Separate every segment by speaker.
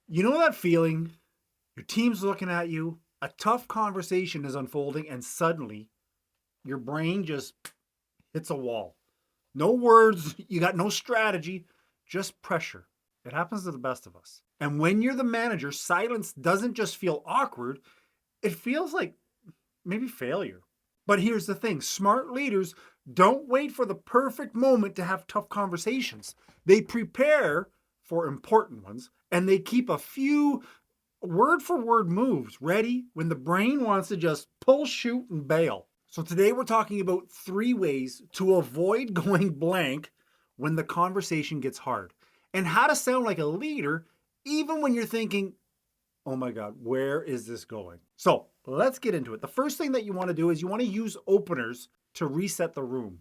Speaker 1: You know that feeling? Your team's looking at you, a tough conversation is unfolding, and suddenly your brain just hits a wall. No words, you got no strategy, just pressure. It happens to the best of us. And when you're the manager, silence doesn't just feel awkward, it feels like maybe failure. But here's the thing, smart leaders don't wait for the perfect moment to have tough conversations. They prepare for important ones and they keep a few word for word moves ready when the brain wants to just pull, shoot, and bail. So today we're talking about 3 ways to avoid going blank when the conversation gets hard and how to sound like a leader even when you're thinking, oh my God, where is this going? So let's get into it. The first thing that you want to do is you want to use openers to reset the room,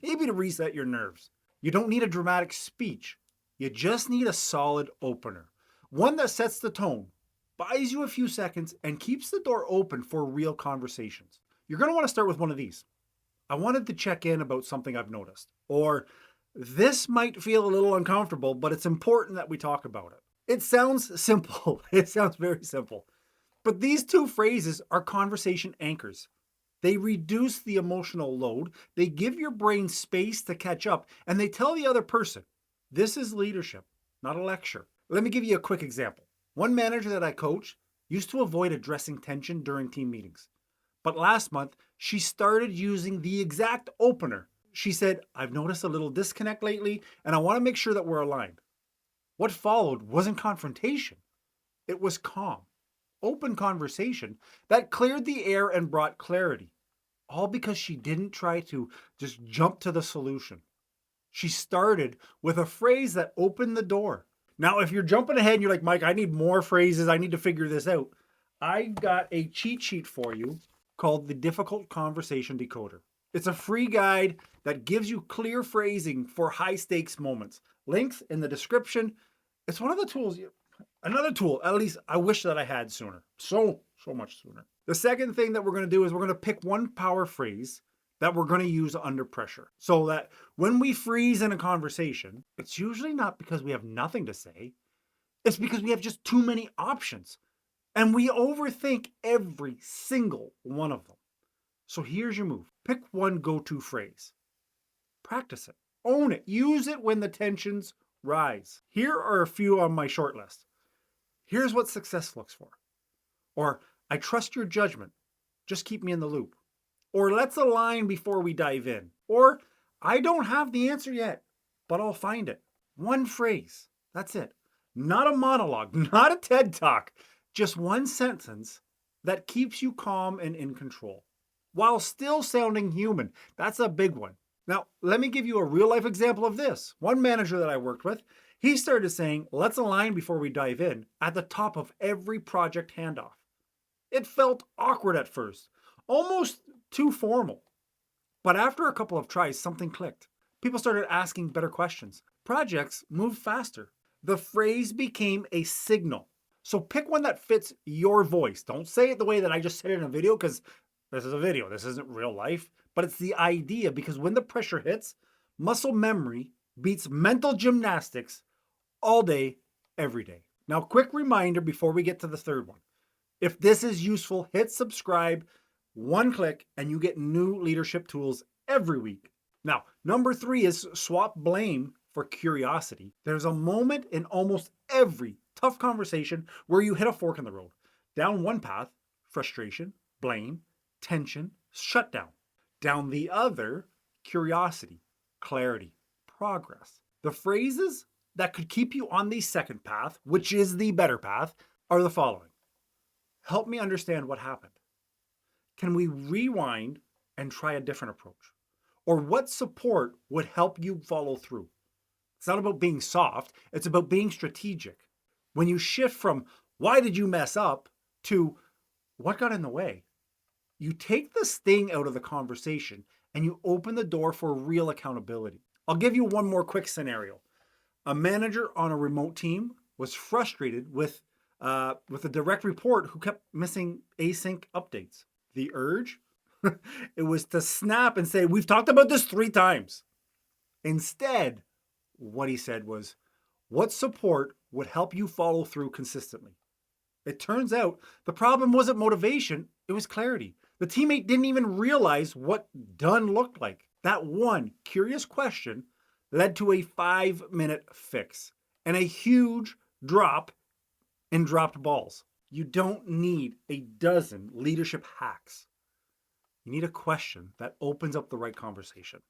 Speaker 1: maybe to reset your nerves. You don't need a dramatic speech. You just need a solid opener, one that sets the tone, buys you a few seconds, and keeps the door open for real conversations. You're going to want to start with one of these. I wanted to check in about something I've noticed. Or this might feel a little uncomfortable, but it's important that we talk about it. It sounds simple. It sounds very simple. But these 2 phrases are conversation anchors. They reduce the emotional load, they give your brain space to catch up, and they tell the other person, this is leadership, not a lecture. Let me give you a quick example. One manager that I coach used to avoid addressing tension during team meetings. But last month, she started using the exact opener. She said, I've noticed a little disconnect lately, and I want to make sure that we're aligned. What followed wasn't confrontation, it was calm, open conversation that cleared the air and brought clarity. All because she didn't try to just jump to the solution. She started with a phrase that opened the door. Now, if you're jumping ahead and you're like, Mike, I need more phrases, I need to figure this out, I got a cheat sheet for you called the Difficult Conversation Decoder. It's a free guide that gives you clear phrasing for high stakes moments. Links in the description. It's one of the tools, another tool, at least I wish that I had sooner. So much sooner. The second thing that we're going to do is we're going to pick one power phrase that we're going to use under pressure so that when we freeze in a conversation, it's usually not because we have nothing to say, it's because we have just too many options and we overthink every single one of them. So here's your move. Pick one go-to phrase. Practice it. Own it. Use it when the tensions rise. Here are a few on my short list. Here's what success looks for. Or I trust your judgment. Just keep me in the loop. Or let's align before we dive in. Or I don't have the answer yet, but I'll find it. One phrase. That's it. Not a monologue, not a TED talk. Just one sentence that keeps you calm and in control while still sounding human. That's a big one. Now, let me give you a real life example of this. One manager that I worked with, he started saying, let's align before we dive in at the top of every project handoff. It felt awkward at first, almost too formal. But after a couple of tries, something clicked. People started asking better questions. Projects moved faster. The phrase became a signal. So pick one that fits your voice. Don't say it the way that I just said it in a video because this is a video. This isn't real life. But it's the idea because when the pressure hits, muscle memory beats mental gymnastics all day, every day. Now, quick reminder before we get to the third one. If this is useful, hit subscribe, one click, and you get new leadership tools every week. Now, number 3 is swap blame for curiosity. There's a moment in almost every tough conversation where you hit a fork in the road. Down one path, frustration, blame, tension, shutdown. Down the other, curiosity, clarity, progress. The phrases that could keep you on the second path, which is the better path, are the following. Help me understand what happened. Can we rewind and try a different approach? Or what support would help you follow through? It's not about being soft, it's about being strategic. When you shift from why did you mess up to what got in the way, you take the sting out of the conversation and you open the door for real accountability. I'll give you one more quick scenario. A manager on a remote team was frustrated with a direct report who kept missing async updates. The urge, it was to snap and say, we've talked about this 3 times. Instead, what he said was, what support would help you follow through consistently. It turns out the problem wasn't motivation, it was clarity. The teammate didn't even realize what done looked like. That one curious question led to a 5-minute fix and a huge drop in dropped balls. You don't need a dozen leadership hacks. You need a question that opens up the right conversation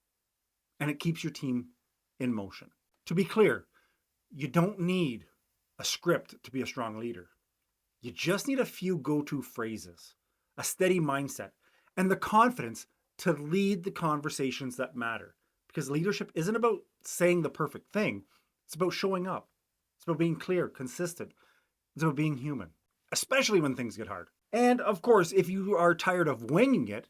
Speaker 1: and it keeps your team in motion. To be clear, you don't need a script to be a strong leader. You just need a few go-to phrases, a steady mindset, and the confidence to lead the conversations that matter. Because leadership isn't about saying the perfect thing, it's about showing up. It's about being clear, consistent. It's about being human, especially when things get hard. And of course, if you are tired of winging it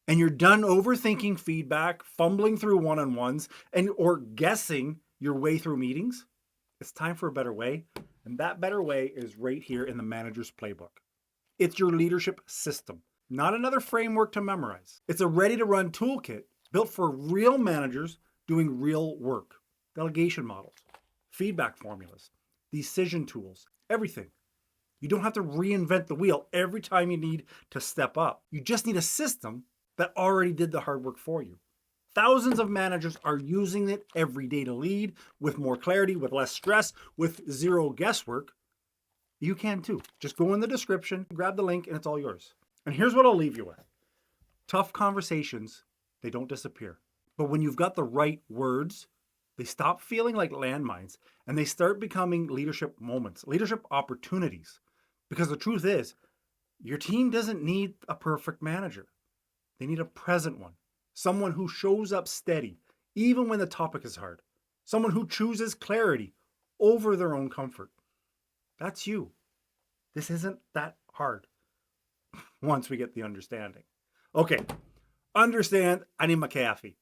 Speaker 1: and you're done overthinking feedback, fumbling through one-on-ones, and or guessing your way through meetings, it's time for a better way. And that better way is right here in the manager's playbook. It's your leadership system, not another framework to memorize. It's a ready-to-run toolkit built for real managers doing real work. Delegation models, feedback formulas, decision tools, everything. You don't have to reinvent the wheel every time you need to step up. You just need a system that already did the hard work for you. Thousands of managers are using it every day to lead with more clarity, with less stress, with zero guesswork. You can too. Just go in the description, grab the link, and it's all yours. And here's what I'll leave you with. Tough conversations, they don't disappear. But when you've got the right words, they stop feeling like landmines and they start becoming leadership moments, leadership opportunities. Because the truth is, your team doesn't need a perfect manager. They need a present one. Someone who shows up steady, even when the topic is hard. Someone who chooses clarity over their own comfort. That's you. This isn't that hard once we get the understanding. Okay, understand, I need my coffee.